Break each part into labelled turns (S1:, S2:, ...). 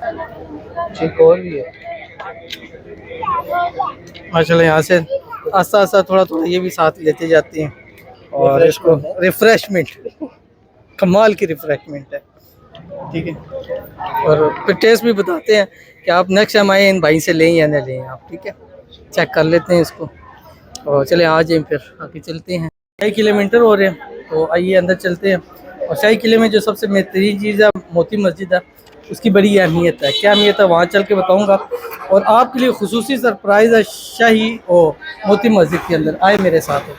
S1: ठीक और भी है माशाल्लाह। यहाँ से आस्ता आस्ता थोड़ा थोड़ा ये भी साथ लेते जाते हैं और इसको रिफ्रेशमेंट, कमाल की रिफ्रेशमेंट है। ठीक है, और फिर टेस्ट भी बताते हैं कि आप नेक्स्ट टाइम आए इन भाई से लें या ना लें आप। ठीक है, चेक कर लेते हैं इसको और चले आ जाए फिर आगे चलते हैं। 2.5 किलोमीटर हो रहे हैं तो आइए अंदर चलते हैं। और शाही किले में जो सबसे बेहतरीन चीज़ है मोती मस्जिद है, उसकी बड़ी अहमियत है। क्या अहमियत है वहाँ चल के बताऊँगा। और आपके लिए खुसूसी सरप्राइज़ है शाही ओ मोती मस्जिद के अंदर, आए मेरे साथ।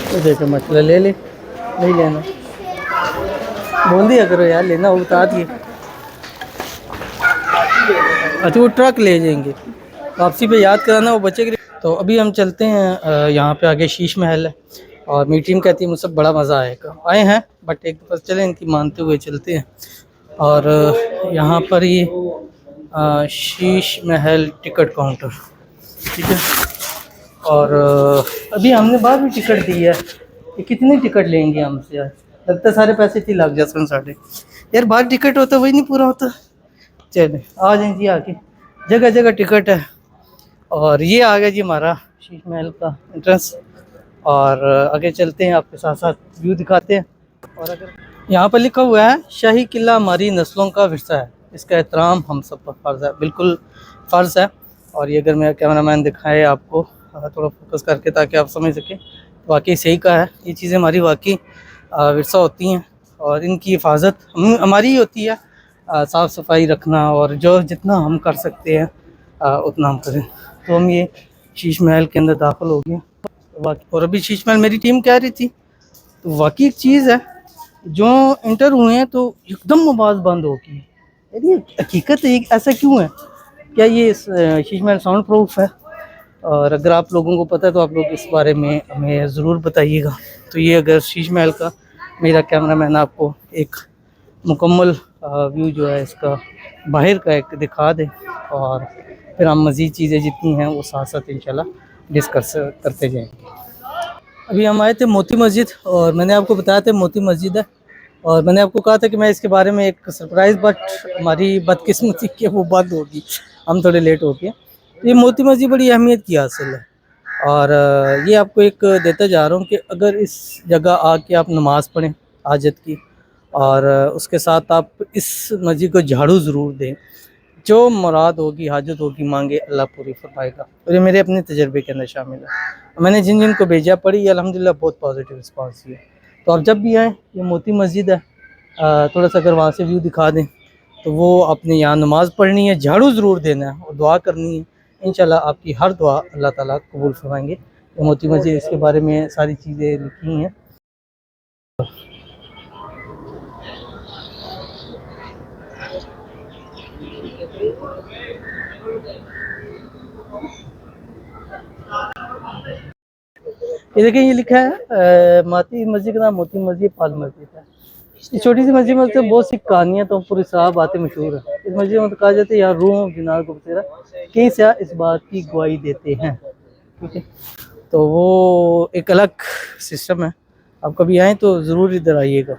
S1: तो देखो मसला ले ले, नहीं लेना बोल दिया करो यार, लेना वो बता दिए। अच्छा वो ट्रक ले जाएंगे वापसी पे, याद कराना वो बच्चे के। तो अभी हम चलते हैं यहाँ पे आगे शीश महल है और मेरी टीम कहती है मुझसे बड़ा मज़ा आएगा। आए हैं बट एक दफ़ा चले इनकी मानते हुए चलते हैं। और यहाँ पर ये शीश महल टिकट काउंटर। ठीक है, और अभी हमने बाद में टिकट दी है। ये कितनी टिकट लेंगे हमसे यार, लगता है सारे पैसे इतनी लग जाते हैं साढ़े। यार बाहर टिकट होता वही नहीं पूरा होता। चले आ जाए जी आके, जगह जगह टिकट है। और ये आ गया जी हमारा शीश महल का एंट्रेंस। और आगे चलते हैं, आपके साथ साथ व्यू दिखाते हैं। और अगर यहाँ पर लिखा हुआ है शाही किला हमारी नस्लों का विरसा है, इसका एहतराम हम सब पर फ़र्ज़ है। बिल्कुल फ़र्ज़ है। और ये अगर मेरा कैमरामैन दिखाए आपको थोड़ा फोकस करके ताकि आप समझ सकें, वाकई सही कहा है। ये चीज़ें हमारी वाकई विरसा होती हैं और इनकी हिफाजत हमारी ही होती है। साफ़ सफाई रखना और जो जितना हम कर सकते हैं उतना हम करें। तो हम ये शीश महल के अंदर दाखिल हो गए। और अभी शीश महल मेरी टीम कह रही थी, तो वाकई एक चीज़ है, जो इंटर हुए हैं तो एकदम आवाज़ बंद होगी। यार ये हकीकत है, ऐसा क्यों है? क्या ये शीश महल साउंड प्रूफ है? और अगर आप लोगों को पता है तो आप लोग इस बारे में हमें ज़रूर बताइएगा। तो ये अगर शीश महल का मेरा कैमरामैन आपको एक मुकम्मल व्यू जो है इसका बाहर का एक दिखा दे, और फिर हम मज़ीद चीज़ें जितनी हैं वो साथ साथ इंशाल्लाह डिस्कस करते जाएंगे। अभी हम आए थे मोती मस्जिद और मैंने आपको बताया था मोती मस्जिद है। और मैंने आपको कहा था कि मैं इसके बारे में एक सरप्राइज़, बट हमारी बदकिस्मती कि वो बंद होगी, हम थोड़े लेट हो गए। ये मोती मस्जिद बड़ी अहमियत की हासिल है। और ये आपको एक देता जा रहा हूँ कि अगर इस जगह आके आप नमाज़ पढ़ें हाजत की, और उसके साथ आप इस मस्जिद को झाड़ू ज़रूर दें, जो मुराद होगी हाजत होगी मांगे अल्लाह पूरी फरमाएगा। और ये मेरे अपने तजर्बे के अंदर शामिल है। मैंने जिन जिन को भेजा पढ़ी अल्हम्दुलिल्लाह बहुत पॉजिटिव रिस्पांस है। तो आप जब भी आएँ, ये मोती मस्जिद है, थोड़ा सा अगर वहाँ से व्यू दिखा दें तो वो अपने यहाँ नमाज़ पढ़नी है, झाड़ू ज़रूर देना है और दुआ करनी है। इंशाल्लाह आपकी हर दुआ अल्लाह ताला कबूल फरमाएंगे। ये मोती मस्जिद, इसके बारे में सारी चीज़ें लिखी हैं। ये देखिए ये लिखा है मोती मस्जिद का नाम मोती मस्जिद पाल मस्जिद है। इस छोटी सी मस्जिद में तो बहुत सी कहानियाँ तो पूरी साहब बातें मशहूर है। इस मस्जिद में तो कहा जाता है यहाँ रूह जिनार को बसेरा कई से इस बात की गवाही देते हैं। ठीक है, तो वो एक अलग सिस्टम है। आप कभी आएँ तो ज़रूर इधर आइएगा।